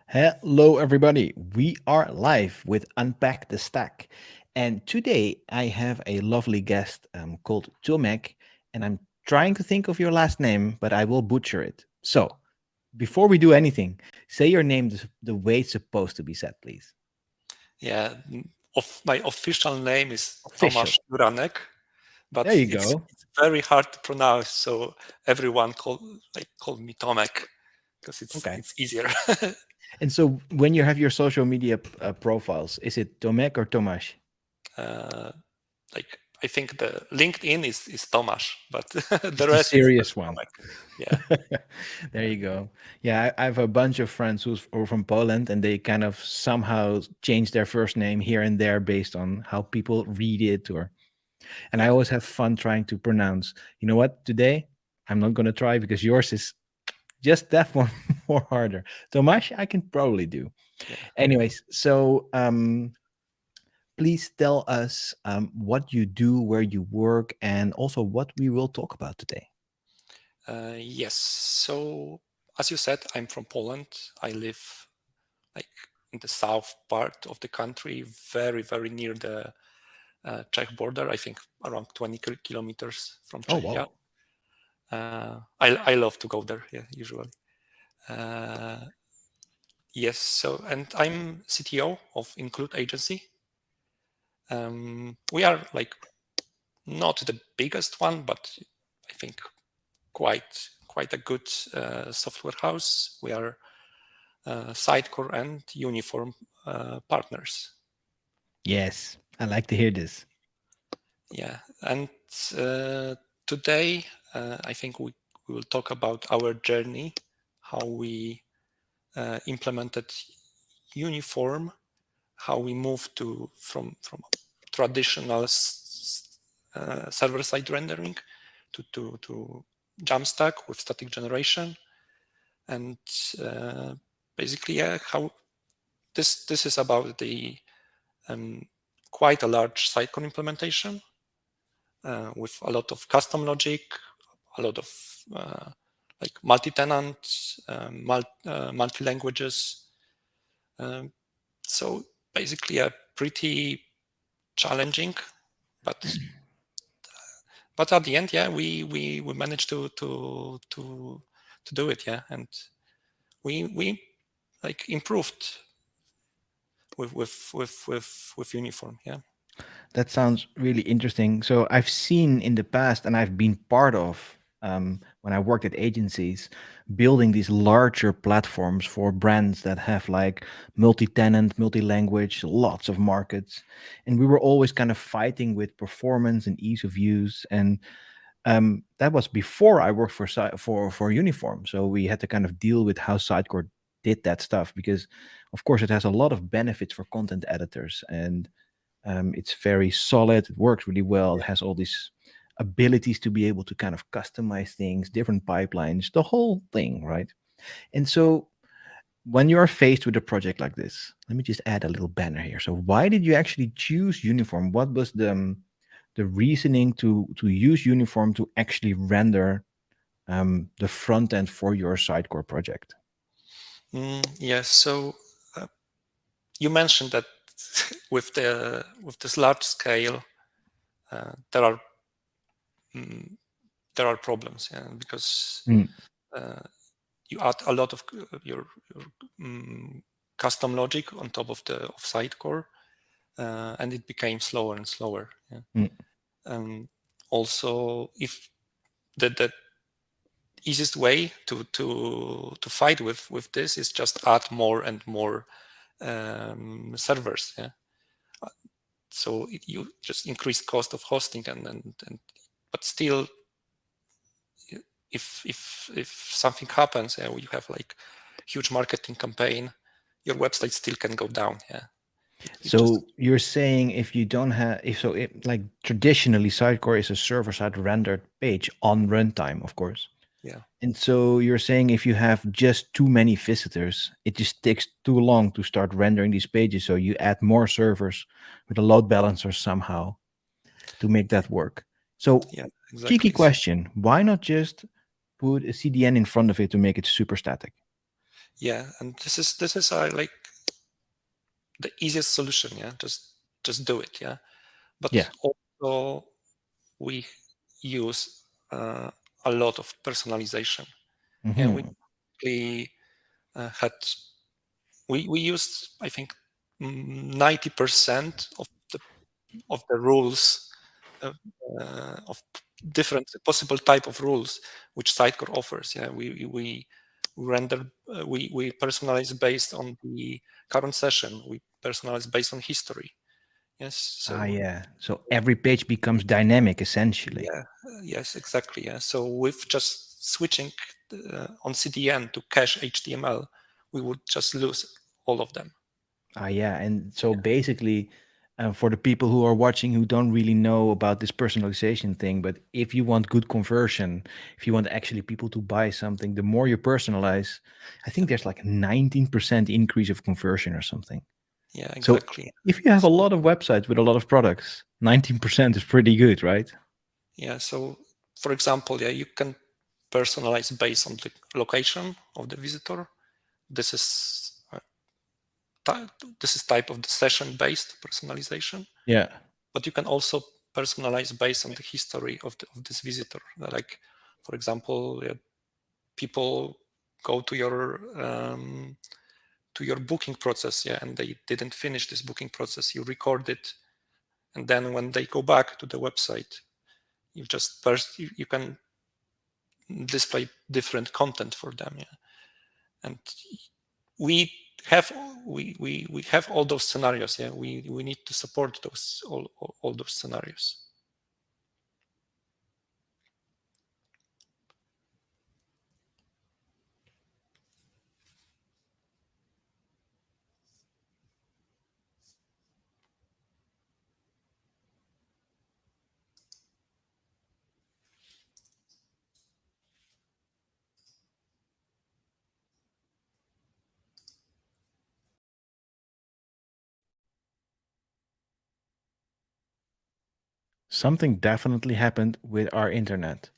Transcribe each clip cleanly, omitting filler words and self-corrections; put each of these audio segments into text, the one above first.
Hello, everybody. We are live with Unpack the Stack. And today I have a lovely guest called Tomek. And I'm trying to think of your last name, but I will butcher it. So before we do anything, say your name the way it's supposed to be said, please. Yeah, my official name is Official. Tomasz Juranek, but There you it's go. it's very hard to pronounce, so everyone call me Tomek because it's Okay. it's easier. And so when you have your social media profiles, is it Tomek or Tomasz? uh, like I think the LinkedIn is Tomasz, but It's the the rest is serious just one. Tomek. Yeah, There you go. Yeah, I have a bunch of friends who are from Poland, and they kind of somehow change their first name here and there based on how people read it, or. And I yeah, always have fun trying to pronounce. You know what? Today I'm not going to try because yours is just that one more harder. Tomasz, I can probably do. yeah. Anyways, so please tell us what you do, where you work, and also what we will talk about today. Yes. So as you said, I'm from Poland. I live like in the south part of the country, very near the Czech border. I think around 20 kilometers from Oh Czechia. wow. I love to go there. Yeah, usually. Uh, yes. So and I'm CTO of Include Agency. We are like not the biggest one, but I think quite a good software house. We are Sidecore and Uniform partners. Yes, I like to hear this. Yeah, and uh, today I think we will talk about our journey, how we implemented Uniform, how we moved to from traditional server-side rendering to Jamstack with static generation, and uh, basically, yeah, how this is about the um, quite a large Sidecore implementation with a lot of custom logic, a lot of like multi-tenant, multi-languages. Um, so basically, a pretty challenging, but at the end, yeah, we managed to do it, yeah, and we like improved with Uniform, yeah. That sounds really interesting. So I've seen in the past, and I've been part of when I worked at agencies, building these larger platforms for brands that have like multi-tenant, multi-language, lots of markets, and we were always kind of fighting with performance and ease of use. And that was before I worked for Uniform. So we had to kind of deal with how Sidecore did that stuff because, of course, it has a lot of benefits for content editors and it's very solid. It works really well. It has all these abilities to be able to kind of customize things, different pipelines, the whole thing, right? And so when you are faced with a project like this, let me just add a little banner here. So why did you actually choose Uniform? What was the reasoning to use Uniform to actually render the front end for your Sidecore project? Yes, so uh, you mentioned that with this large scale, there are mm, there are problems, yeah, because Mm, uh, you add a lot of your um, custom logic on top of the of Sidecore, and it became slower and slower. Yeah. mm. Also, if the easiest way to fight with this is just add more and more servers. Yeah. So you just increase cost of hosting and but still if something happens and you have like huge marketing campaign, your website still can go down. Yeah, it just So you're saying if you don't have, if so, it, like traditionally, Sidecore is a server-side rendered page on runtime, of course. yeah, And so you're saying if you have just too many visitors, it just takes too long to start rendering these pages. So you add more servers with a load balancer somehow to make that work. So, yeah, cheeky exactly. So question: why not just put a CDN in front of it to make it super static? Yeah, and this is like the easiest solution. Yeah, just do it. Yeah, but Yeah. also we use a lot of personalization. Yeah, we Hmm. basically had we used, I think, 90% of the rules uh, of different possible type of rules which Sidecar offers. Yeah, we render we personalize based on the current session. We personalize based on history. Yes, Ah, so yeah. So every page becomes dynamic, essentially. yeah, yes, exactly. Yeah, so with just switching on CDN to cache HTML, we would just lose all of them. Ah, yeah. And so basically, for the people who are watching who don't really know about this personalization thing, but if you want good conversion, if you want actually people to buy something, the more you personalize, I think there's like a 19% increase of conversion or something. Yeah, So exactly. if you have a So lot of websites with a lot of products, 19% is pretty good, right? yeah, so for example, yeah, you can personalize based on the location of the visitor. This is this is type of the session-based personalization, Yeah. but you can also personalize based on the history of this visitor. Like, for example, people go to your booking process, yeah, and they didn't finish this booking process. You record it, and then when they go back to the website, you just you can display different content for them, yeah. And we have we have all those scenarios, yeah. We need to support those all those scenarios. Something definitely happened with our internet.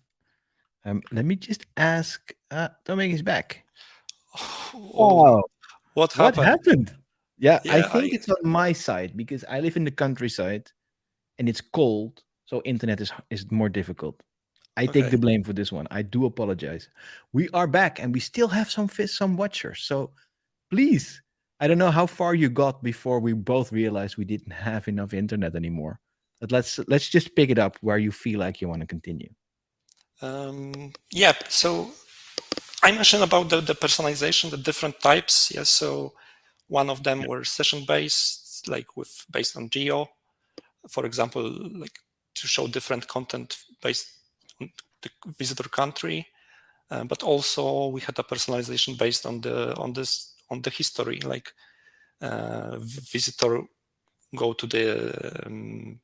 Let me just ask. Tomek is back. Oh, Oh, what what happened? happened? Yeah, I Yeah, think it's on my side because I live in the countryside and it's cold, so internet is more difficult. I take okay. the blame for this one. I do apologize. We are back and we still have some watchers. So please, I don't know how far you got before we both realized we didn't have enough internet anymore. But let's just pick it up where you feel like you want to continue. Yeah, so I mentioned about the personalization, the different types. Yes, so one of them Yeah. were session based, like with based on geo, for example, like to show different content based on the visitor country. But also we had a personalization based on the history, like visitor go to the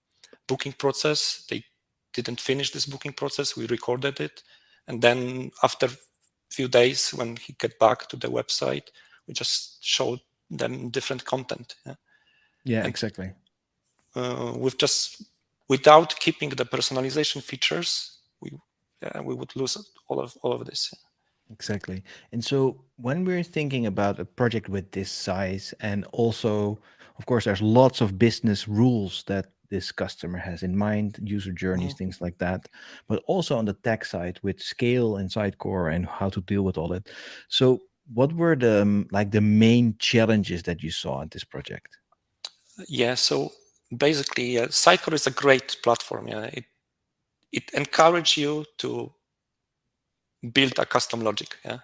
booking process. They didn't finish this booking process. We recorded it, and then after few days, when he get back to the website, we just showed them different content. Yeah? Yeah, And exactly. with just without keeping the personalization features, we would lose all of this. Exactly. And so when we're thinking about a project with this size, and also, of course, there's lots of business rules that this customer has in mind, user journeys, Mhm. things like that, but also on the tech side with scale and Sidecore and how to deal with all that. So what were the like the main challenges that you saw at this project? Yeah, so basically, Sidecar is a great platform. Yeah, it encourages you to build a custom logic. Yeah,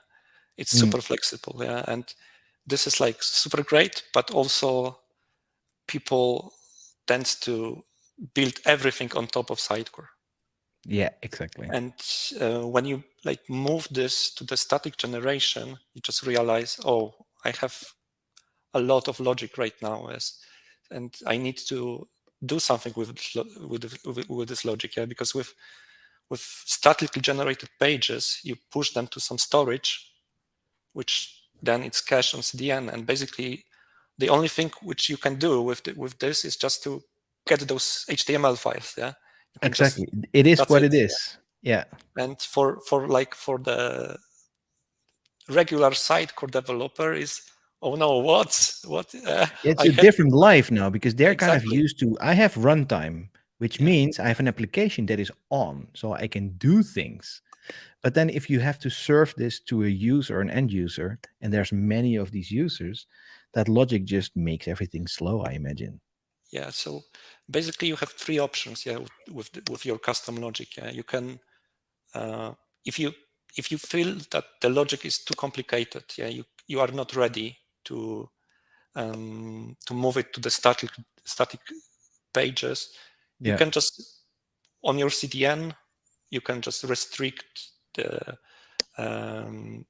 it's Mm, super flexible. Yeah, and this is like super great, but also people tends to build everything on top of Sidecar. yeah, exactly. And when you like move this to the static generation, you just realize, oh, I have a lot of logic right now, and I need to do something with this logic. Yeah, because with statically generated pages, you push them to some storage, which then it's cached on CDN, and basically the only thing which you can do with this is just to get those HTML files. Yeah, you can just, Exactly. It is that's what it. it is. Yeah. And for the regular Sidecore developer is, oh no, what? It's I a had different life now because they're kind of exactly, used to. I have runtime, which yeah, means I have an application that is on, so I can do things. But then if you have to serve this to a user, an end user, and there's many of these users, that logic just makes everything slow, I imagine. yeah. So basically, you have three options, yeah, with your custom logic. Yeah, you can if you feel that the logic is too complicated, yeah, you are not ready to move it to the static pages, you Yeah. can just on your CDN you can just restrict um,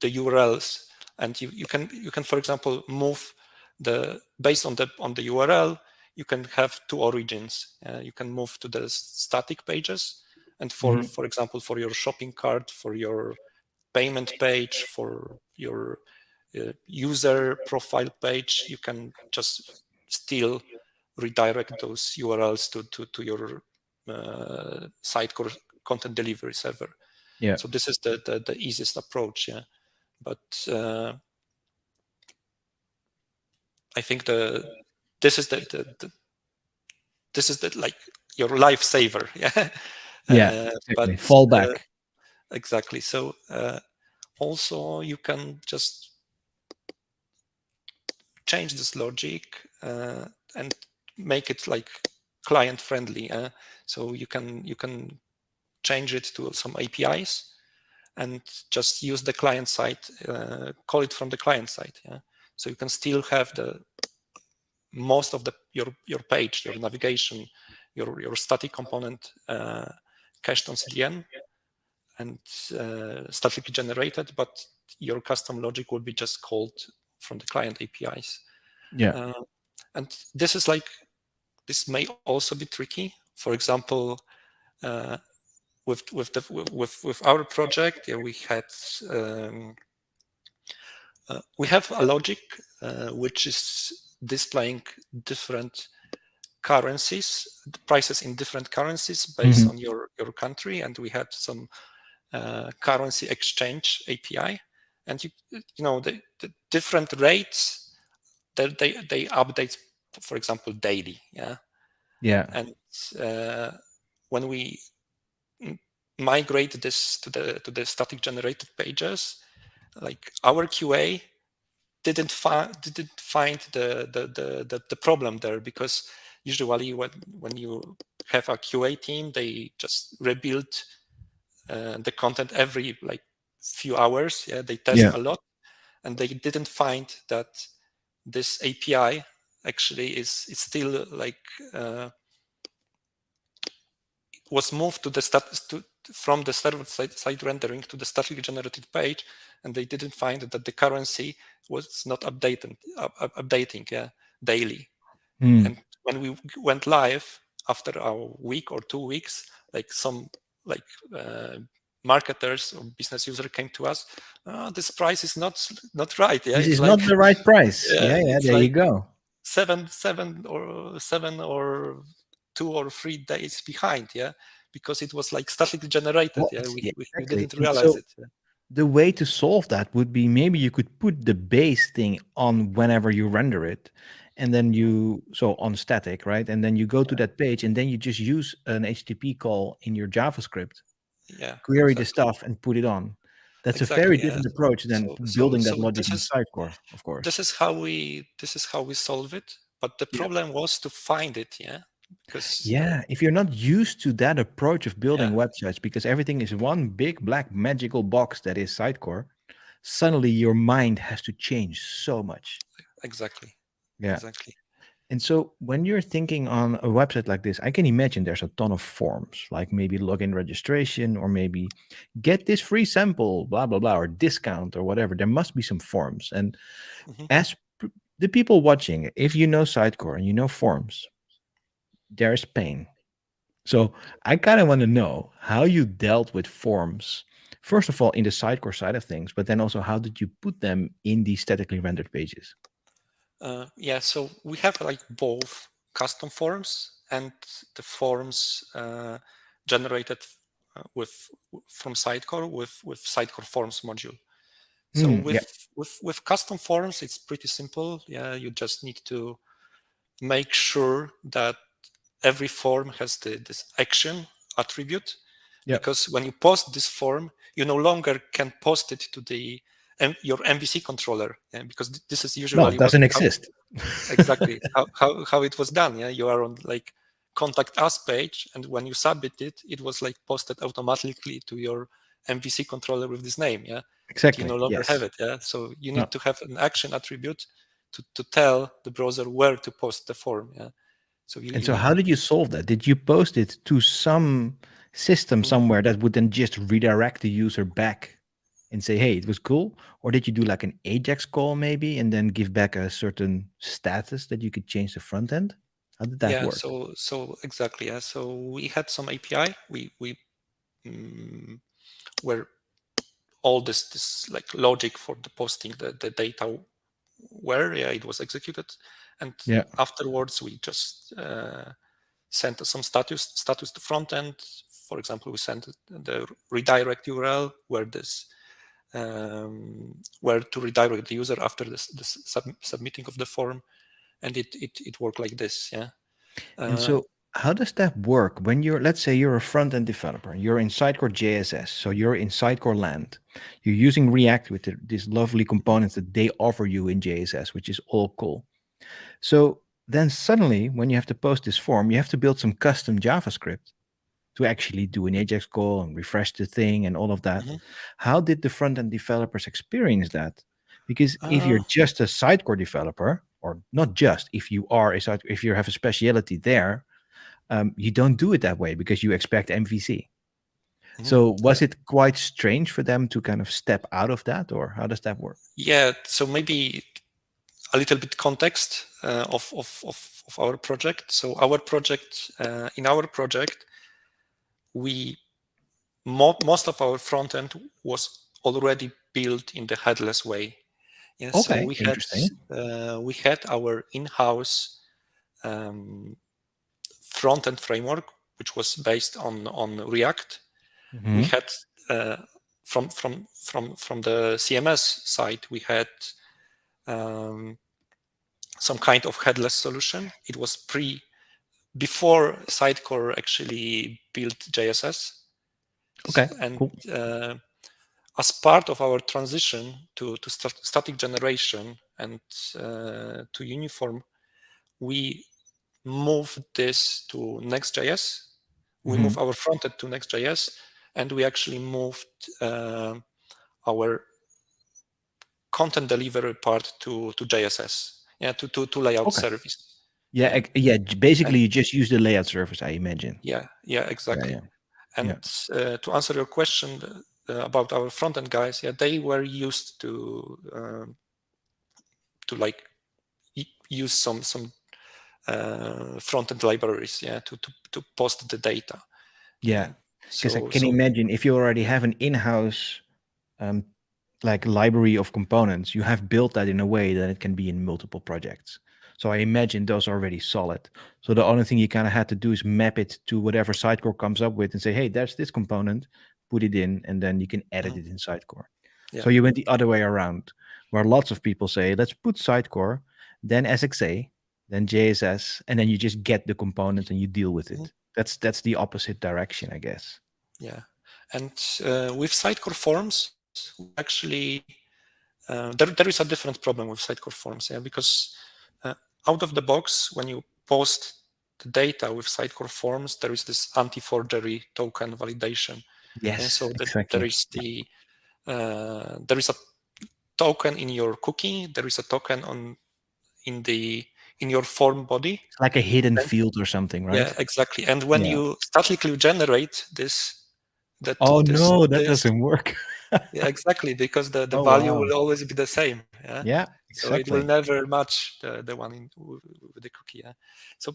the URLs, and you can for example move the based on the URL. You can have two origins. You can move to the static pages, and Mhm. for example for your shopping cart, for your payment page, for your user profile page, you can just still redirect those URLs to your Sitecore content delivery server. Yeah. So this is the easiest approach, yeah. But I think this is the this is the like your lifesaver, yeah. Yeah. But Exactly. Fallback. exactly. So also you can just change this logic and make it like client friendly. So you can change it to some APIs and just use the client side, call it from the client side. Yeah. So you can still have the most of your page, your navigation, your static component cached on CDN and statically generated, but your custom logic will be just called from the client APIs. Yeah. And this may also be tricky. For example, uh, with our project, yeah, we have a logic which is displaying different currencies, prices in different currencies based Mhm. on your country, and we had some currency exchange API, and you know the different rates that they update, for example, daily, yeah, Yeah. and when we migrate this to the static generated pages, like our QA didn't find the problem there, because usually when you have a QA team, they just rebuild the content every like few hours. Yeah, they test Yeah. a lot, and they didn't find that this API actually is still like was moved to the from the server side rendering to the statically generated page, and they didn't find that the currency was not updating, yeah, daily. Hmm. And when we went live after a week or 2 weeks, like some like uh, marketers or business user came to us, this price is not right. Yeah, This it's is not like the right price. yeah, Yeah. Yeah. it's There you like go. 7 or 2 or 3 days behind. Yeah, because it was like statically generated. Well, Yeah, it's, yeah, we exactly. didn't And realize so it. Yeah. the way to solve that would be maybe you could put the base thing on whenever you render it, and then you so on static, right? And then you go to that page, and then you just use an HTTP call in your JavaScript, Yeah, query the exactly. stuff, and put it on. That's a very Exactly. Yeah. different approach than building that So logic in Sidecore, of course. this is how we solve it. But the Yeah. problem was to find it. Yeah, because Yeah, if you're not used to that approach of yeah, building websites because everything is one big black magical box that is Sidecore, suddenly your mind has to change so much. exactly, Yeah. exactly. And so when you're thinking on a website like this, I can imagine there's a ton of forms, like maybe login registration or maybe get this free sample, blah, blah, blah, or discount or whatever. There must be some forms. And Mhm. as the people watching, if you know Sidecore and you know forms, there is pain. So I kind of want to know how you dealt with forms. First of all, in the Sidecore side of things, but then also how did you put them in these statically rendered pages? Yeah, so we have like both custom forms and the forms generated from Sidecar with Sidecar Forms module. So with custom forms, it's pretty simple. Yeah, you just need to make sure that every form has this action attribute, because when you post this form, you no longer can post it to your MVC controller, because this is usually No, it doesn't exist. exactly how it was done. Yeah, you are on like contact us page, and when you submit it, it was like posted automatically to your MVC controller with this name. Yeah, Exactly. you no longer have it. Yeah, so you need to have an action attribute to tell the browser where to post the form. Yeah. So how did you solve that? Did you post it to some system somewhere that would then just redirect the user back and say, hey, it was cool? Or did you do like an AJAX call maybe and then give back a certain status that you could change the front end? How did that work? So exactly. Yeah. So we had some API. Where all this like logic for the posting the data where it was executed, and afterwards we just sent some status to front end. For example, we sent the redirect URL where this where to redirect the user after this submitting of the form, and it worked like this. Yeah. And so how does that work when you're, let's say you're a front-end developer, you're in Sidecore JSS, so you're in Sidecore land, you're using React with these lovely components that they offer you in JSS, which is all cool. So then suddenly when you have to post this form, you have to build some custom JavaScript to actually do an AJAX call and refresh the thing and all of that. How did the front-end developers experience that? Because if you're just a Sidecore developer, or not just, if you are if you have a specialty there, you don't do it that way because you expect MVC. So was it quite strange for them to kind of step out of that, or how does that work? Yeah, so maybe a little bit context of our project. So our project, in our project, most of our front end was already built in the headless way. Yeah, so Okay, interesting. we had our in-house front end framework, which was based on React. We had from the CMS side, we had some kind of headless solution. It was before Sidecore actually built JSS. Okay, And cool. as part of our transition to static generation and to uniform, we moved this to Next.js. We moved our frontend to Next.js, and we actually moved our content delivery part to JSS, to layout service. Yeah. Basically, you just use the layout service, I imagine. Yeah, exactly. And to answer your question about our front-end guys, they were used to like use some front-end libraries, to post the data. Yeah, because I can imagine if you already have an in-house like library of components, you have built that in a way that it can be in multiple projects. So I imagine those are already solid. So the only thing you kind of had to do is map it to whatever Sidecore comes up with and say, hey, there's this component, put it in, and then you can edit it in Sidecore. So you went the other way around, where lots of people say, let's put Sidecore, then SXA, then JSS, and then you just get the component and you deal with it. That's the opposite direction, I guess. Yeah, and with Sidecore forms, we actually there is a different problem with Sidecore forms, because out of the box, when you post the data with Sidecore forms, there is this anti-forgery token validation. Yes, and so exactly. there is a token in your cookie, there is a token in your form body. It's like a hidden field or something, right? Yeah, exactly. And when you statically generate that doesn't work. Yeah, exactly, because the Oh, value wow. will always be the same. Yeah, Yeah, so it will exactly. never match the one with the cookie. Yeah. So,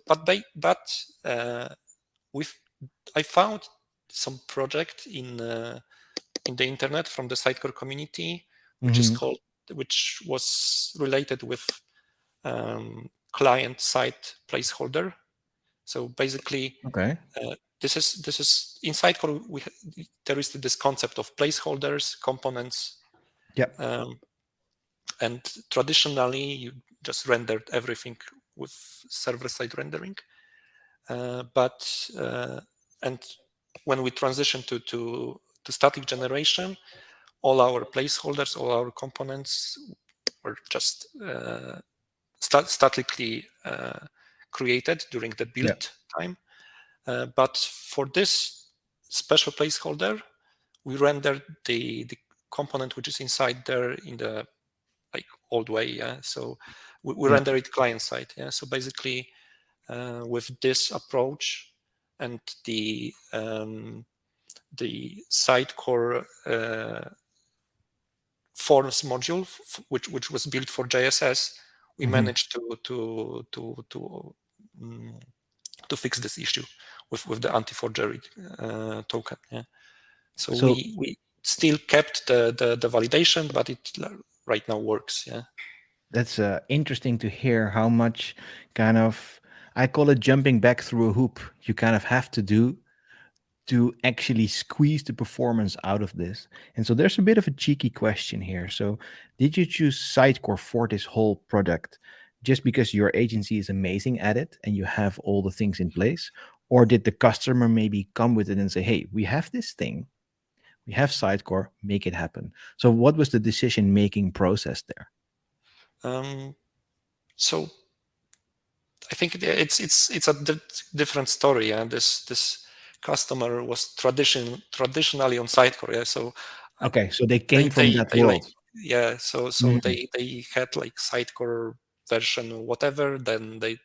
I found some project in the internet from the Sidecore community, which was related with client side placeholder. So basically, this is in Sidecore. There is this concept of placeholders, components. Yeah. And traditionally, you just rendered everything with server-side rendering. And when we transition to static generation, all our placeholders, all our components were just statically created during the build time. But for this special placeholder, we rendered the component which is inside there in the like old way. Yeah. So we render it client side. Yeah. So basically, with this approach and the Sidecore forms module, which was built for JSS, we managed to fix this issue with the anti-forgery token. Yeah. So we still kept the validation, but it right now works. Yeah. That's interesting to hear how much kind of, I call it jumping back through a hoop, you kind of have to do to actually squeeze the performance out of this. And so there's a bit of a cheeky question here. So did you choose Sitecore for this whole product just because your agency is amazing at it and you have all the things in place? Or did the customer maybe come with it and say, hey, we have this thing, we have Sitecore, make it happen? So what was the decision-making process there? So I think it's a different story. And this customer was traditionally on Sitecore. Yeah. So okay, so they came from that world. Yeah. So they had like Sitecore version whatever. Then they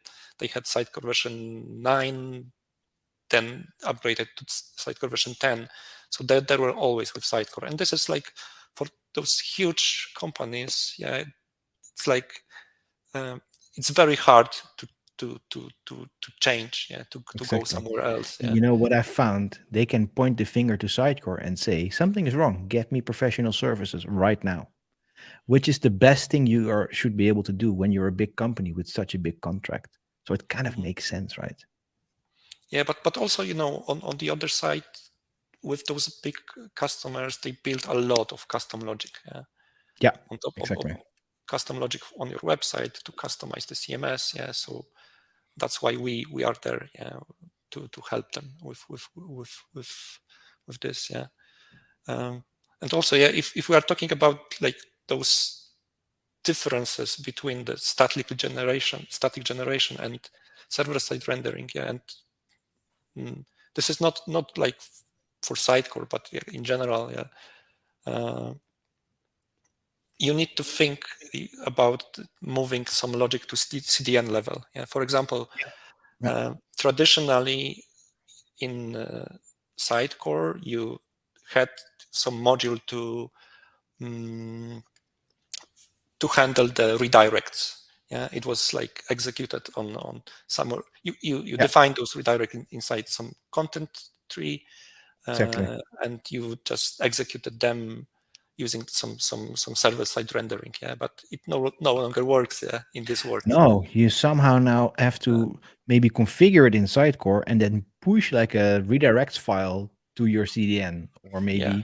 had Sitecore version 9, then upgraded to Sitecore version 10. So they were always with Sitecore. And this is like for those huge companies. Yeah, it's like it's very hard to change. Yeah, to go somewhere else. Yeah. You know what I found? They can point the finger to Sitecore and say, something is wrong. Get me professional services right now. Which is the best thing you should be able to do when you're a big company with such a big contract. So it kind of makes sense, right? Yeah, but also, on the other side, with those big customers, they build a lot of custom logic. Yeah. Yeah, On top exactly. of custom logic on your website to customize the CMS. Yeah. So that's why we are there. Yeah. To help them with this. Yeah. And also, yeah, if we are talking about like those differences between the static generation and server-side rendering, yeah, and this is not like for Sitecore, but in general, yeah, you need to think about moving some logic to CDN level. Yeah, for example, traditionally in Sitecore, you had some module to handle the redirects. Yeah, it was like executed on somewhere. You define those redirects inside some content tree, and you just executed them using some server-side rendering. Yeah, but it no longer works. Yeah, in this world. No, you somehow now have to maybe configure it in Sitecore and then push like a redirects file to your CDN, or maybe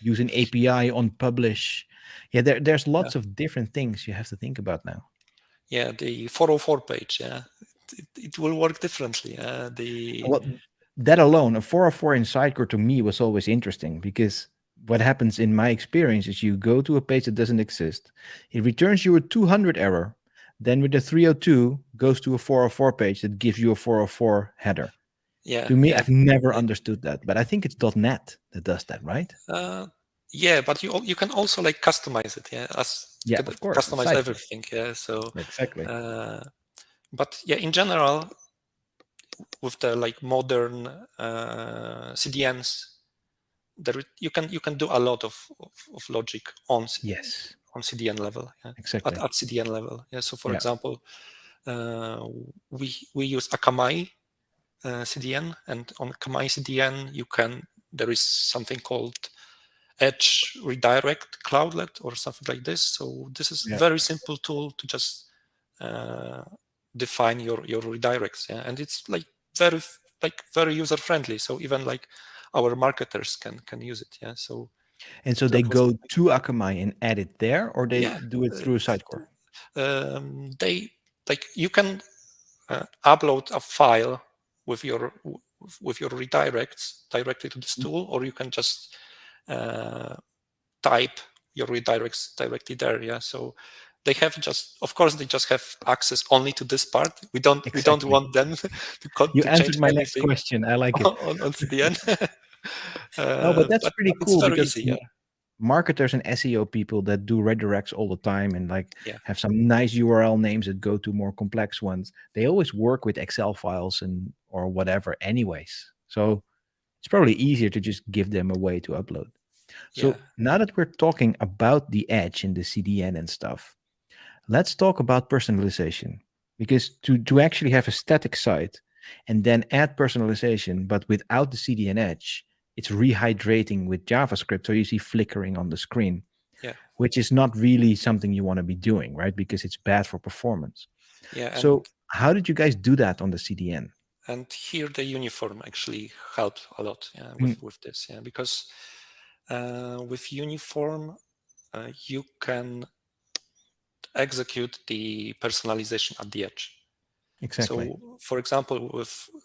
use an API on publish. Yeah, there's lots of different things you have to think about now. Yeah, the 404 page. Yeah, it will work differently. Well, that alone, a 404 in Sitecore to me was always interesting, because what happens in my experience is you go to a page that doesn't exist. It returns you a 200 error. Then with the 302 goes to a 404 page that gives you a 404 header. Yeah. To me, I've never understood that, but I think it's .NET that does that, right? Yeah, but you can also like customize it. Yeah, yeah, of course, customize everything. Yeah, so exactly. But yeah, in general, with the like modern CDNs, you can do a lot of logic on CDN level. Yeah, exactly. at CDN level. Yeah. So for example, we use Akamai CDN, and on Akamai CDN there is something called Edge Redirect Cloudlet or something like this. So this is very simple tool to just define your redirects. Yeah, and it's like very like very user friendly. So even like our marketers can use it. Yeah. So And so they that was go to Akamai and add it there, or they yeah. do it through Sitecore? They like you can upload a file with your redirects directly to this tool, or you can just type your redirects directly there. Yeah. So they have just, of course, they just have access only to this part. We don't Exactly. want them You to change answered my next anything question. I like it. on CDN. No, but that's But pretty it's cool very because easy. Yeah. marketers and SEO people that do redirects all the time and like Yeah. have some nice URL names that go to more complex ones, they always work with Excel files and or whatever anyways. So it's probably easier to just give them a way to upload. Yeah. So now that we're talking about the edge and the CDN and stuff, let's talk about personalization. Because to actually have a static site and then add personalization, but without the CDN edge, it's rehydrating with JavaScript. So you see flickering on the screen, Yeah. which is not really something you want to be doing, right? Because it's bad for performance. Yeah. So how did you guys do that on the CDN? And here the uniform actually helped a lot. Yeah, Mm, with this. Yeah, because with uniform you can execute the personalization at the edge. exactly. So, for example,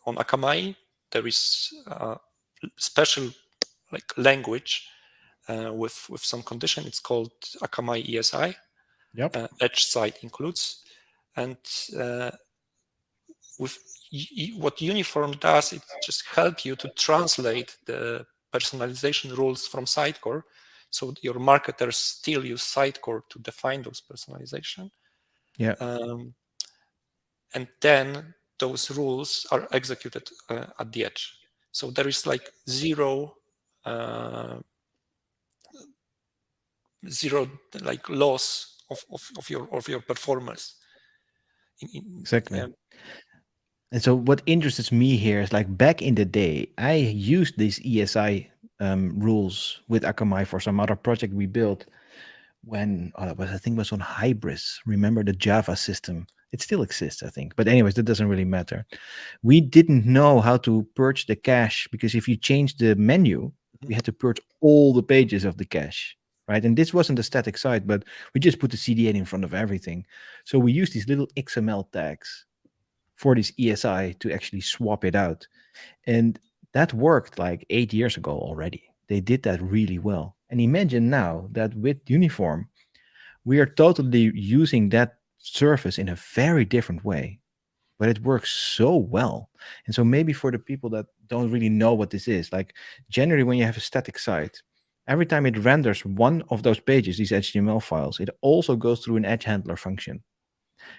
on Akamai, there is a special like language with some condition. It's called Akamai ESI. Yep. Edge side includes, and with what Uniform does, it just help you to translate the personalization rules from Sitecore. So your marketers still use Sitecore to define those personalization. Yeah. And then those rules are executed at the edge. So there is like zero like loss of your performance. Exactly. Um, And so what interests me here is like back in the day, I used these ESI rules with Akamai for some other project we built when that was I think was on Hybris. Remember the Java system? It still exists, I think. But anyways, that doesn't really matter. We didn't know how to purge the cache because if you change the menu, we had to purge all the pages of the cache. Right. And this wasn't a static site, but we just put the CDN in front of everything. So we used these little XML tags for this ESI to actually swap it out. And that worked like 8 years ago already. They did that really well. And imagine now that with Uniform, we are totally using that service in a very different way, but it works so well. And so maybe for the people that don't really know what this is, like generally when you have a static site, every time it renders one of those pages, these HTML files, it also goes through an edge handler function.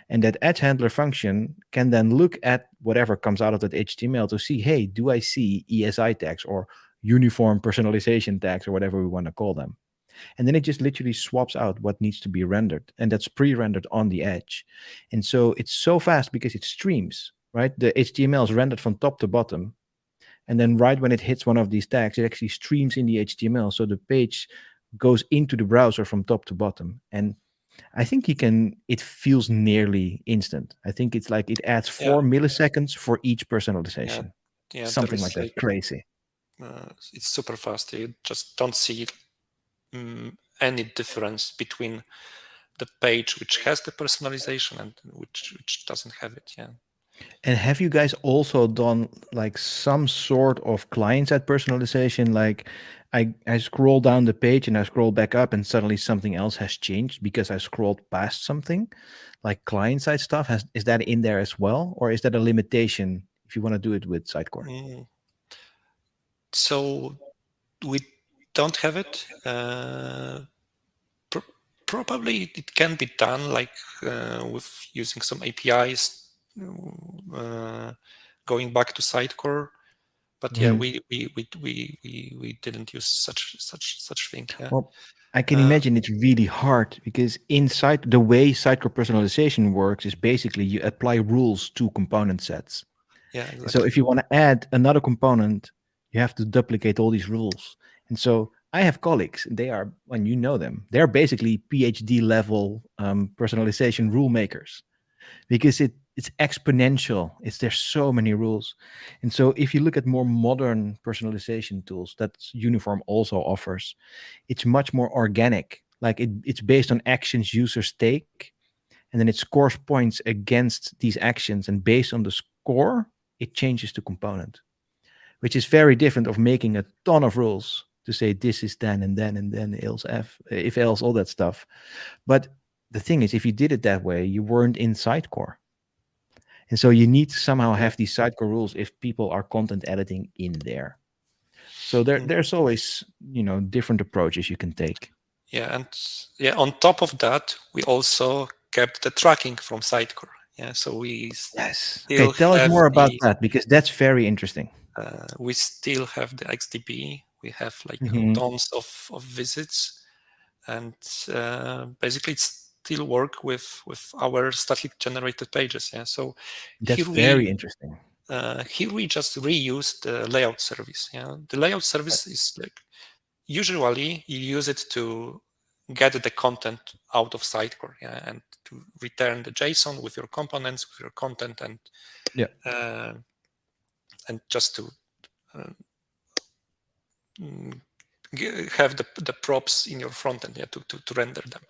And that edge handler function can then look at whatever comes out of that HTML to see, hey, do I see ESI tags or uniform personalization tags or whatever we want to call them? And then it just literally swaps out what needs to be rendered. And that's pre-rendered on the edge. And so it's so fast because it streams, right? The HTML is rendered from top to bottom. And then right when it hits one of these tags, it actually streams in the HTML. So the page goes into the browser from top to bottom. And I think it feels nearly instant. I think it's like it adds yeah, 4 milliseconds for each yeah, personalization. yeah. There Something like is that. like Crazy. it's super fast. You just don't see any difference between the page which has the personalization and which doesn't have it. Yeah. And have you guys also done like some sort of client-side personalization? Like I scroll down the page and I scroll back up and suddenly something else has changed because I scrolled past something. Like client-side stuff, is that in there as well? Or is that a limitation if you want to do it with Sitecore? So we don't have it. Probably it can be done like with using some APIs, going back to Sitecore. But yeah, Mhm. we didn't use such thing. Yeah. Well, I can imagine it's really hard because inside the way Sitecore personalization works is basically you apply rules to component sets. Yeah, So exactly. if you want to add another component, you have to duplicate all these rules. And so I have colleagues, they are, when you know them, they're basically PhD level personalization rule makers because it's exponential. There's so many rules. And so if you look at more modern personalization tools that Uniform also offers, it's much more organic. Like it's based on actions users take, and then it scores points against these actions, and based on the score, it changes the component, which is very different of making a ton of rules to say this is then and then else if else, all that stuff. But the thing is, if you did it that way, you weren't in Sidecore. And so you need to somehow Yeah. have these Sidecore rules if people are content editing in there. So Mm. there's always, different approaches you can take. Yeah, and on top of that, we also kept the tracking from Sidecore. Yeah, so we Yes. Okay, still tell us have more about that, because that's very interesting. the XDB. We have like Mhm. tons of visits, and basically it still work with our static generated pages. Yeah, so That's here we very interesting. just reuse the layout service. Yeah, the layout service is like usually you use it to get the content out of Sidecore, yeah, and to return the JSON with your components, with your content, Yeah. and just to have the props in your front end, yeah, to render them.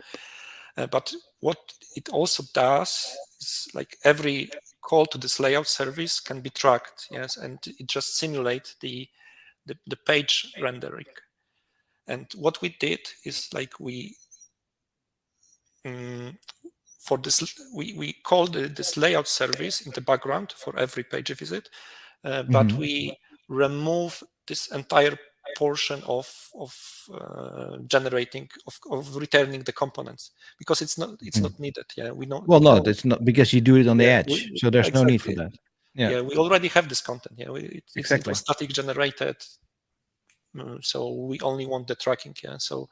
But what it also does is like every call to this layout service can be tracked, yes, and it just simulates the page rendering. And what we did is like for this, we called this layout service in the background for every page visit, but Mhm. we remove this entire portion of generating of returning the components, because it's Mhm. not needed. Yeah, Well, we no, know. that's not, because you do it on the Yeah, edge, so there's no need for exactly. that. Yeah, Yeah, we already have this content. Yeah, it was exactly. static generated, so we only want the tracking. Yeah, so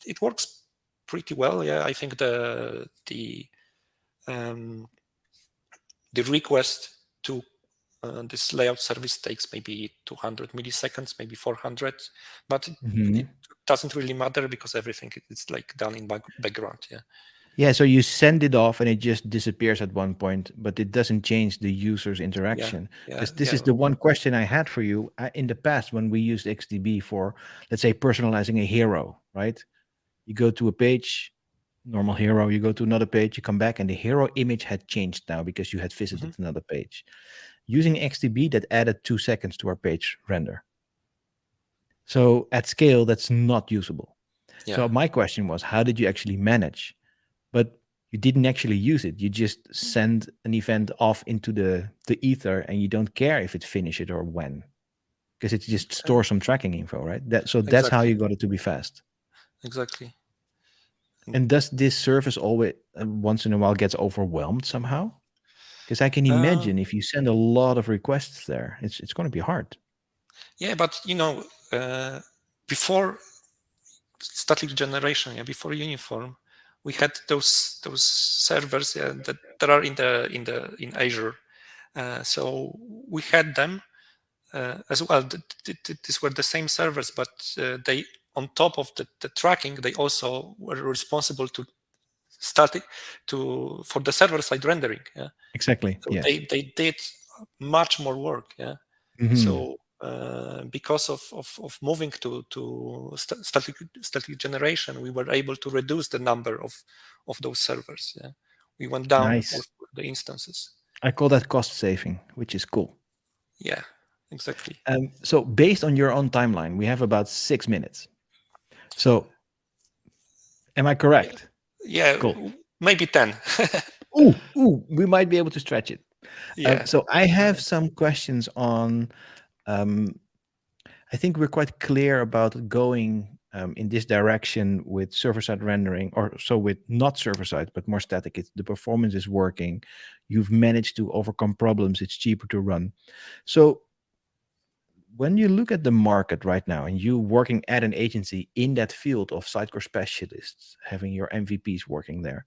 it works pretty well. Yeah, I think um, the request to this layout service takes maybe 200 milliseconds, maybe 400, but it Mhm. doesn't really matter because everything is like done in background. Yeah. Yeah, so you send it off and it just disappears at one point, but it doesn't change the user's Yeah. interaction. Yeah. Because this Yeah. is the one question I had for you. In the past, when we used XDB for, let's say, personalizing a hero, right? You go to a page, normal hero, you go to another page, you come back, and the hero image had changed now because you had visited another page. Using XDB, that added 2 seconds to our page render. So at scale, that's not usable. Yeah. So my question was, how did you actually manage? But you didn't actually use it. You just send an event off into the ether, and you don't care if it finishes or when, because it just stores some tracking info, right? That's how Exactly. you got it to be fast. Exactly. And does this service always once in a while gets overwhelmed somehow? Because I can Uh, imagine if you send a lot of requests there, it's going to be hard. yeah, but before static generation, yeah, before Uniform, we had those servers, yeah, that are in Azure. So we had them as well. These were the same servers, but they, on top of the tracking, they also were responsible to static for the server side rendering. Yeah, Exactly. so Yes. they did much more work. Yeah, Hmm. so because of moving to static generation, we were able to reduce the number of those servers. Yeah, we went down Nice. with the instances. I call that cost saving, which is cool. Yeah, exactly. So based on your own timeline, we have about 6 minutes. So am I correct? Yeah, Cool. maybe 10. We might be able to stretch it. Yeah. So I have some questions on. Um, I think we're quite clear about going in this direction with server-side rendering, or so with not server-side, but more static. The performance is working. You've managed to overcome problems. It's cheaper to run. So when you look at the market right now, and you working at an agency in that field of Sidecore specialists, having your MVPs working there,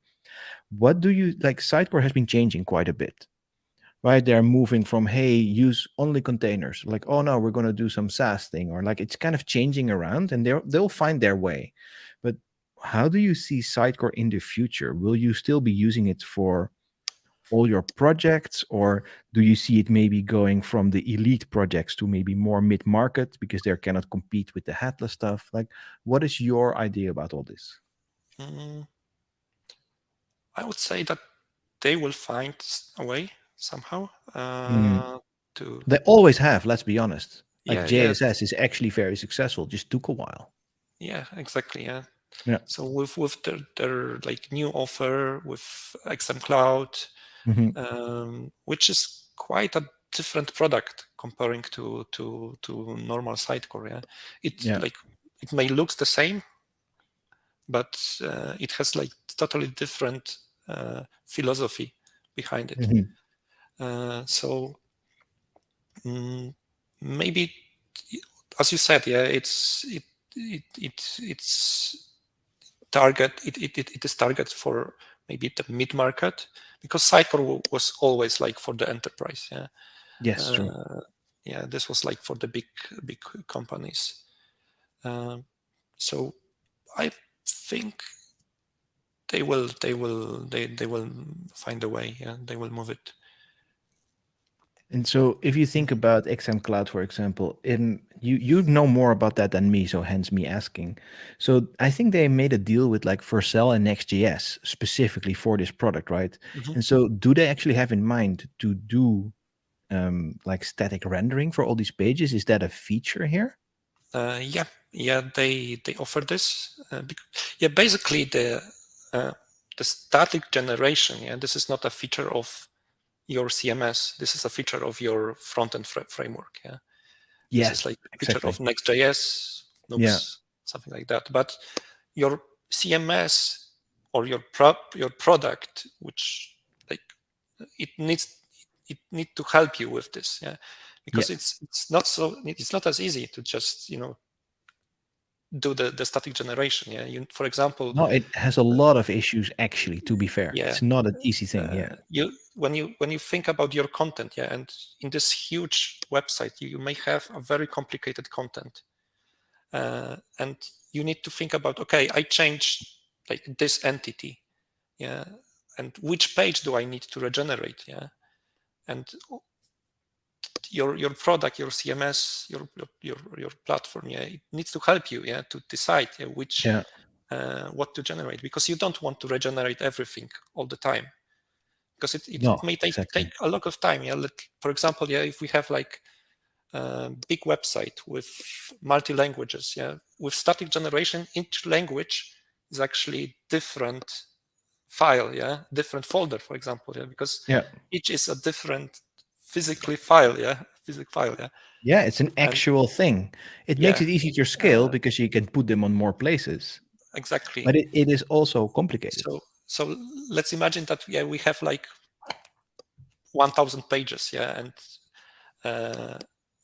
what do you like? Sidecore has been changing quite a bit, right? They're moving from, hey, use only containers, like, oh no, we're going to do some SaaS thing, or like it's kind of changing around, and they'll find their way. But how do you see Sidecore in the future? Will you still be using it for all your projects, or do you see it maybe going from the elite projects to maybe more mid-market because they cannot compete with the headless stuff? Like, what is your idea about all this? I would say that they will find a way somehow to. They always have, let's be honest. Like Yeah, yeah, JSS is actually very successful, just took a while. yeah, exactly. Yeah. Yeah. So with their like new offer with XM Cloud, which is quite a different product comparing to normal Sitecore. Yeah, Yeah. it may looks the same, but it has like totally different philosophy behind it. So maybe, as you said, yeah, it's it is target for maybe the mid market, because Sitecore was always like for the enterprise. Yeah. Yes, true. Yeah, this was like for the big companies. So I think they will find a way. Yeah, they will move it. And so if you think about XM Cloud, for example, you know more about that than me, so hence me asking. So I think they made a deal with like Vercel and Next.js specifically for this product, right? And so do they actually have in mind to do like static rendering for all these pages? Is that a feature here? Yeah, they offer this. Yeah, basically the static generation. Yeah, this is not a feature of your CMS. This is a feature of your front-end framework. Yeah, this is Yes, like a feature exactly. of Next.js, Yeah. Nooks, something like that. But your CMS or your product, which like it need to help you with this. Yeah, Yeah. because it's not as easy to just do the static generation. Yeah, for example, No, it has a lot of issues actually, to be fair. yeah, It's not an easy thing. Yeah. you when you think about your content, yeah, and in this huge website you may have a very complicated content, and you need to think about, okay, I changed like this entity, yeah, and which page do I need to regenerate? Yeah, and your product, your CMS, your platform, yeah, it needs to help you, yeah, to decide, yeah, which Yeah. what to generate, because you don't want to regenerate everything all the time, because No, it may exactly. take a lot of time. Yeah, for example, yeah, if we have like a big website with multi languages, yeah, with static generation, each language is actually different file, yeah, different folder, for example, yeah, because Yeah. each is a different physically file, yeah, physical file, yeah, Yeah, it's an and actual thing. It makes yeah, it easy to scale because you can put them on more places. exactly. But it is also complicated. So let's imagine that, yeah, we have like 1,000 pages, yeah, and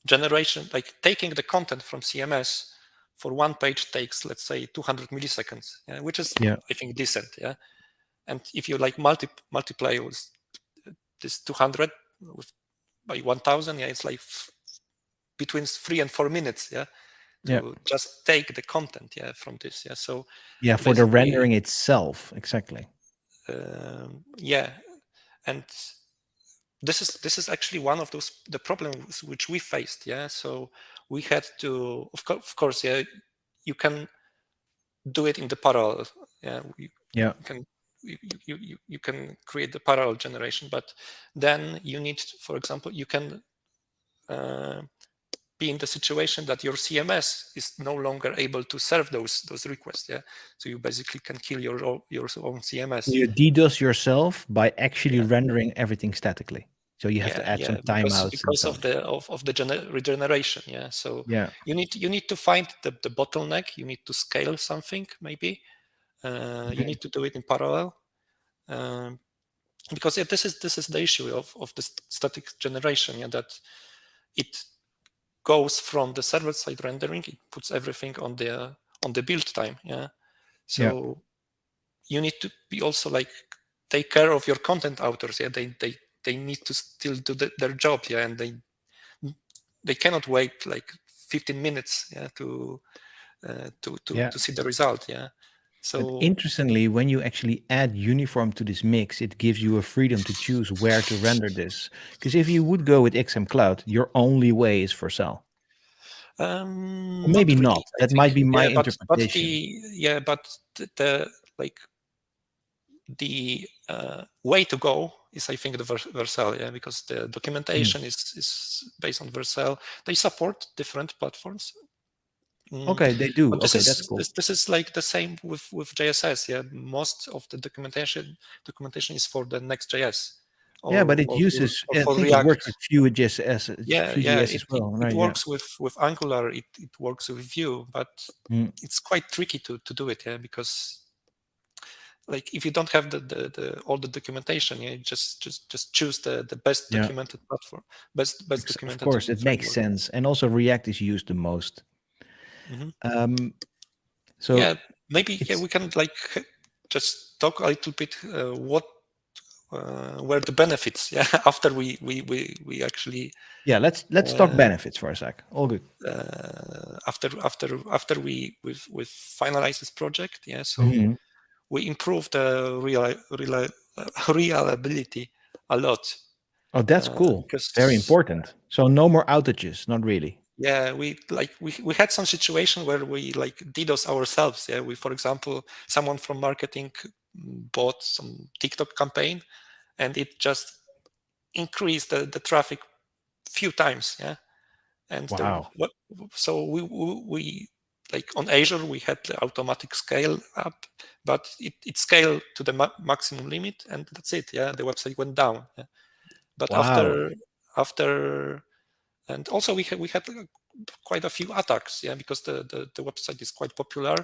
generation, like taking the content from CMS for one page takes, let's say, 200 milliseconds, yeah, which is, Yeah. I think, decent, yeah. And if you like multiply with this 200 by 1,000, yeah, it's like between 3 and 4 minutes, yeah, Yeah. to just take the content, yeah, from this, yeah. So Yeah, for the basically, rendering itself. Exactly. yeah, and this is actually one of the problems which we faced, yeah. So we had to, of course, yeah, you can do it in the parallel, yeah. Yeah. You can you can create the parallel generation, but then you need, for example, you can be in the situation that your CMS is no longer able to serve those requests, yeah. So you basically can kill your own CMS. You DDoS yourself by actually Yeah, rendering everything statically. So you have to add some yeah, timeouts and because of stuff. the regeneration, yeah. So Yeah. you need to find the bottleneck. You need to scale something, maybe. You need to do it in parallel, um, because yeah, this is the issue of the static generation, yeah, that it goes from the server side rendering, it puts everything on the build time, yeah. Yeah. So you need to be also like take care of your content authors, yeah. They need to still do their job, yeah, and they cannot wait like 15 minutes, yeah, to Yeah. see the result, yeah. So interestingly, when you actually add uniform to this mix, it gives you a freedom to choose where to render this. Because if you would go with XM Cloud, your only way is Vercel. Or not maybe really, not. I That think. might be my Yeah, interpretation. but the like the way to go is, I think, the Vercel, yeah, because the documentation is based on Vercel. They support different platforms. Okay, they do. But this Okay, that's is cool. this is like the same with JSS. Yeah, most of the documentation is for the Next.js Yeah, or but it or for, uses. or I for think it works React. with Vue.js as Yeah, Vue.js as well, it right? Yeah. works with Angular. It works with Vue, but Mm, it's quite tricky to do it. Yeah, because like if you don't have the all the documentation, yeah, just choose the best yeah. documented platform, best Of documented course, it makes framework. sense, and also React is used the most. Mhm. So Yeah, maybe it's we can like just talk a little bit what were the benefits. Yeah, after we actually yeah. Let's talk uh, benefits for a sec. All good. after we've finalized this project. Yeah, so Mhm. we improved the reliability a lot Oh, that's cool. Very because important. So no more outages. Not really. yeah, we had some situation where we like DDoS ourselves. Yeah, we, for example, someone from marketing bought some TikTok campaign and it just increased the traffic few times. Yeah, and Wow. what so we like on Azure we had the automatic scale up, but it scaled to the maximum limit and that's it. Yeah, the website went down. Yeah. But Wow. after and also we had quite a few attacks. Yeah, because the website is quite popular.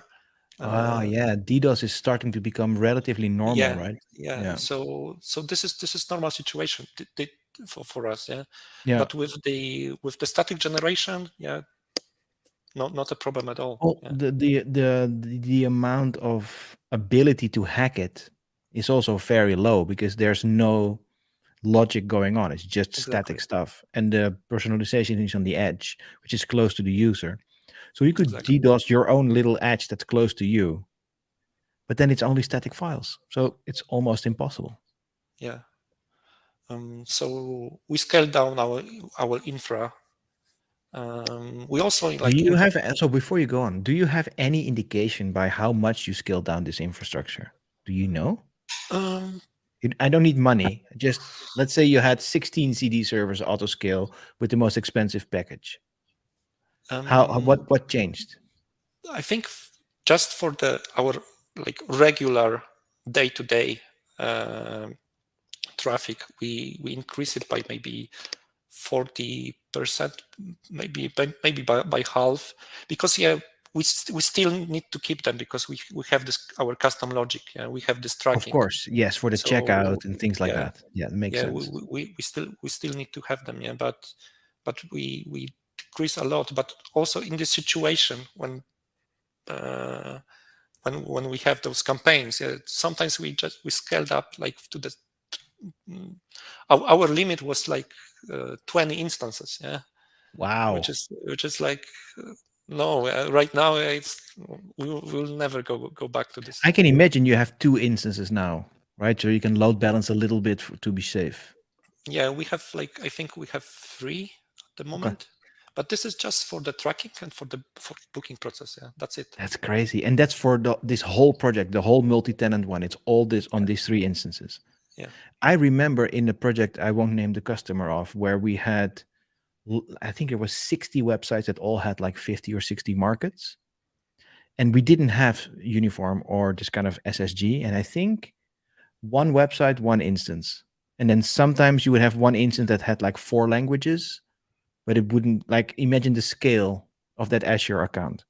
Ah, Uh, yeah. DDoS is starting to become relatively normal, yeah, right? yeah. Yeah. So this is normal situation for us. Yeah, Yeah. but with the static generation, yeah, not a problem at all. Well, Yeah, the amount of ability to hack it is also very low because there's no logic going on. It's just static exactly, stuff, and the personalization is on the edge, which is close to the user. So you could exactly. DDoS your own little edge that's close to you, but then it's only static files, so it's almost impossible. Yeah. So we scaled down our infra. We also Do like you have so before you go on? Do you have any indication by how much you scale down this infrastructure? Do you know? um, I don't need money. Just let's say you had 16 CD servers auto scale with the most expensive package. um, What changed? I think just for our like regular day-to-day traffic, we increase it by maybe 40%, maybe by half, because yeah, we still need to keep them because we have this our custom logic. Yeah, we have this Of tracking. course, yes, for the So checkout and things like yeah, that. Yeah, it makes yeah, sense. we still need to have them. Yeah, but we decrease a lot. But also in this situation uh, when we have those campaigns, yeah, sometimes we scaled up like to the our limit was like 20 instances. Yeah, which Wow. is like no, right now it's we'll never go back to this. I can imagine you have two instances now, right? So you can load balance a little bit to be safe. Yeah, we have like I think we have 3 at the Okay. moment, but this is just for the tracking and for booking process. Yeah, that's it. That's crazy. And that's for this whole project, the whole multi-tenant one. It's all this on Yeah, these three instances. yeah, I remember in the project, I won't name the customer of, where we had, I think it was 60 websites that all had like 50 or 60 markets. And we didn't have uniform or this kind of SSG. And I think one website, one instance. And then sometimes you would have one instance that had like 4 languages, but it wouldn't like imagine the scale of that Azure account.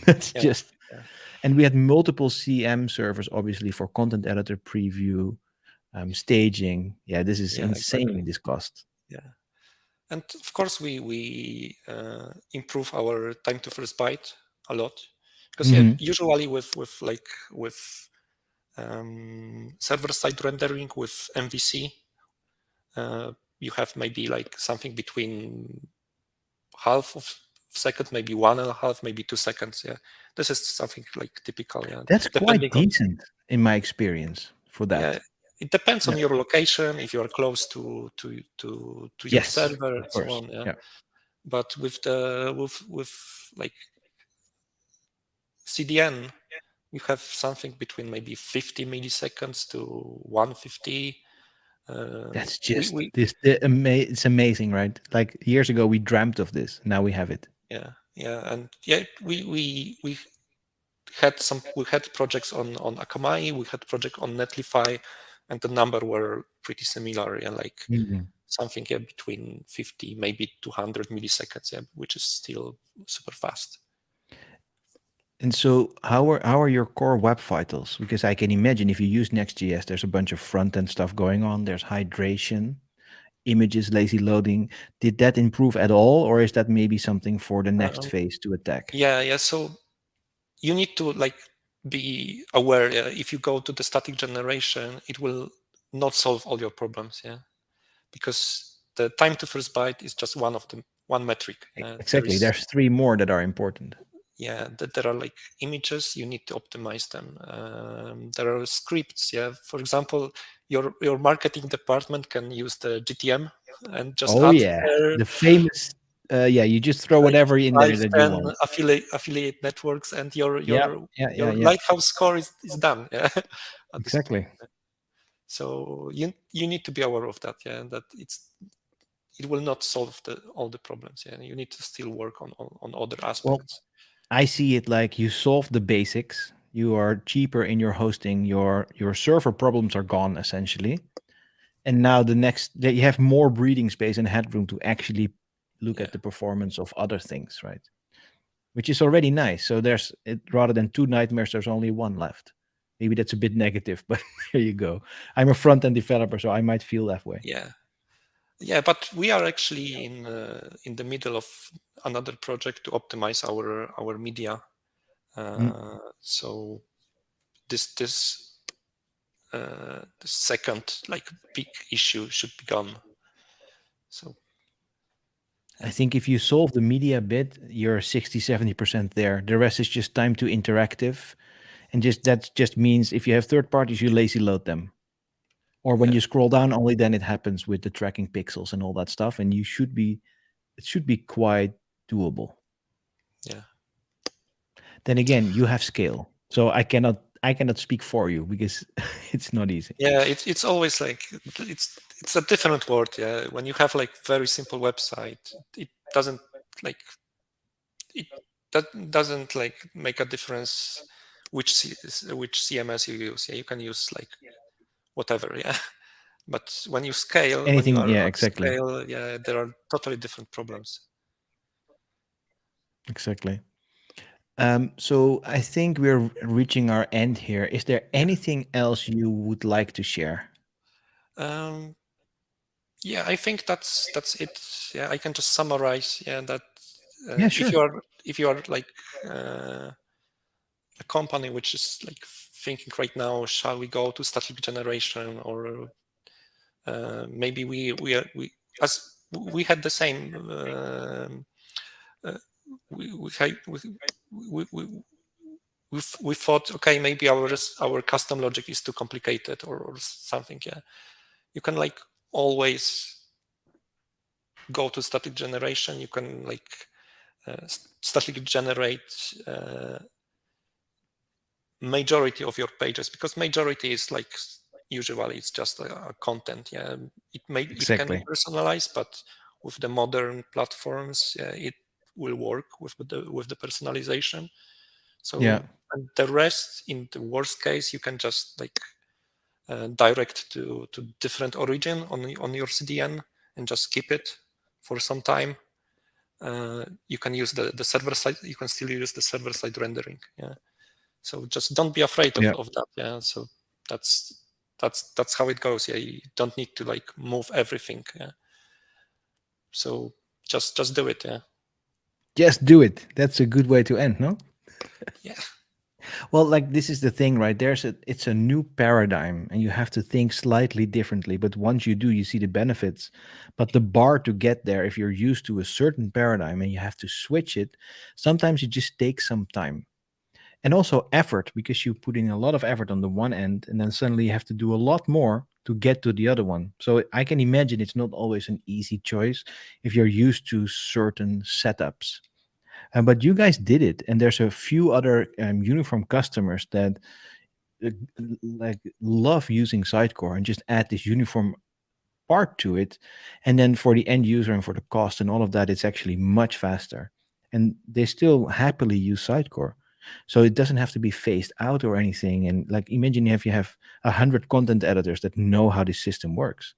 That's yeah, just, yeah, and we had multiple CM servers, obviously, for content editor preview, staging. Yeah, this is yeah, insane, exactly. this cost. Yeah, and of course we improve our time to first byte a lot because yeah, Mhm. usually with server side rendering with MVC, you have maybe like something between half of second, maybe 1.5, maybe 2 seconds. Yeah, this is something like typical. Yeah, That's quite depending on, decent in my experience for yeah, that. it depends Yeah. on your location, if you are close to your Yes, server of and so course. on. Yeah, Yeah. but with like CDN, you have something between maybe 50 milliseconds to 150. That's We, just we this. It's amazing, right? Like years ago, we dreamt of this. Now we have it. yeah, and yeah, we had projects on Akamai, we had project on Netlify, and the number were pretty similar. Yeah, like Mhm. something between 50, maybe 200 milliseconds. Yeah, which is still super fast. And so, how are your core web vitals? Because I can imagine if you use Next.js, there's a bunch of front end stuff going on. There's hydration, images, lazy loading. Did that improve at all, or is that maybe something for the next phase to attack? Yeah. So you need to like be aware. If you go to the static generation, it will not solve all your problems. Yeah, because the time to first byte is just one metric. There Exactly. is There's three more that are important. there are like images, you need to optimize them. There are scripts. Yeah, for example, your marketing department can use the GTM and just Oh add yeah, the famous. Yeah, you just throw like whatever in there five, that you 10 want. affiliate networks, and your Yeah, your yeah, yeah, your yeah. lighthouse score is done. Yeah, at this point. Exactly. So you need to be aware of that. Yeah, that it will not solve all the problems. Yeah, you need to still work on other Well, aspects. I see it like you solve the basics. You are cheaper in your hosting. Your server problems are gone essentially. And now the next that you have more breathing space and headroom to actually look Yeah, at the performance of other things, right? Which is already nice. So there's it rather than two nightmares, there's only one left. Maybe that's a bit negative, but there you go. I'm a front end developer, so I might feel that way. yeah. But we are actually in the middle of another project to optimize our media. Mm. So this the second like big issue should be gone. So I think if you solve the media bit, you're 60, 70% there. The rest is just time to interactive. And just that just means if you have third parties, you lazy load them. Or when yeah, you scroll down, only then it happens with the tracking pixels and all that stuff. And it should be quite doable. yeah, Then again, you have scale. So I cannot speak for you because it's not easy. yeah. It's always like it's a different word. Yeah, when you have like very simple website, it doesn't like it that doesn't like make a difference which CMS you use. Yeah, you can use like whatever. Yeah, but when you scale, when you Anything, are yeah, at exactly. scale, yeah, there are totally different problems. Exactly. So I think we're reaching our end here. Is there Yeah. anything else you would like to share? Um, yeah, I think that's it. Yeah, I can just summarize. Yeah, that Yeah, if sure. you are like a company which is like thinking right now, shall we go to static generation, or maybe we as we had the same. We, had- we thought, okay, maybe our custom logic is too complicated, or something. Yeah, you can like always go to static generation. You can like statically generate majority of your pages, because majority is like usually it's just a content. Yeah, it can be Exactly. personalized, but with the modern platforms, it will work with the personalization. Yeah. So, and the rest, in the worst case, you can just like direct to different origin on your CDN and just keep it for some time. You can use the server side. You can still use the server side rendering. Yeah. So just don't be afraid Yeah. of that. Yeah. So that's how it goes. Yeah. You don't need to like move everything. Yeah. So just do it. Yeah. Just do it. That's a good way to end, no? Yeah. Well, like this is the thing, right? It's a new paradigm and you have to think slightly differently. But once you do, you see the benefits. But the bar to get there, if you're used to a certain paradigm and you have to switch it, sometimes it just takes some time. And also effort, because you put in a lot of effort on the one end and then suddenly you have to do a lot more to get to the other one. So I can imagine it's not always an easy choice if you're used to certain setups. But you guys did it, and there's a few other uniform customers that uh, like love using Sitecore and just add this uniform part to it, and then for the end user and for the cost and all of that, it's actually much faster, and they still happily use Sitecore. So it doesn't have to be phased out or anything. And like imagine if you have 100 content editors that know how this system works.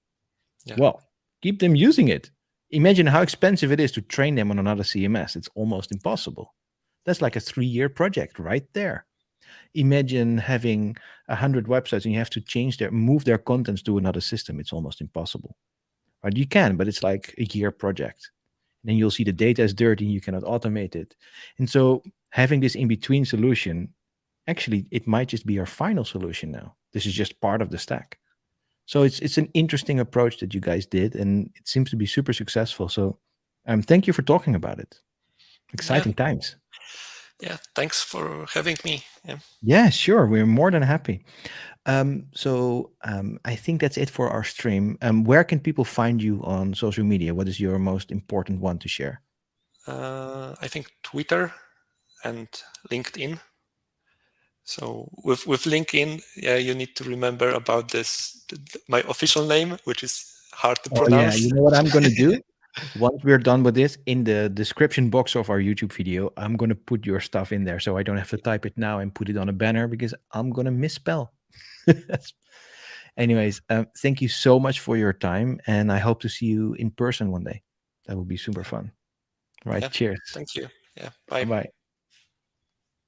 Yeah. Well, keep them using it. Imagine how expensive it is to train them on another CMS. It's almost impossible. That's like a 3-year project right there. Imagine having 100 websites and you have to move their contents to another system. It's almost impossible. Right? You can, but it's like a year project. And then you'll see the data is dirty and you cannot automate it. And so having this in between solution, actually, it might just be our final solution now. This is just part of the stack. So it's an interesting approach that you guys did, and it seems to be super successful. So thank you for talking about it. Exciting times. Yeah, thanks for having me. Yeah, sure. We're more than happy. I think that's it for our stream. Where can people find you on social media? What is your most important one to share? I think Twitter and LinkedIn. So with LinkedIn, yeah, you need to remember about my official name, which is hard to Oh yeah, pronounce. you know what I'm gonna do? Once we're done with this, in the description box of our YouTube video, I'm gonna put your stuff in there so I don't have to type it now and put it on a banner because I'm gonna misspell. Anyways, thank you so much for your time, and I hope to see you in person one day. That would be super fun. Right? Yeah, Cheers. thank you. Yeah, Bye bye. bye.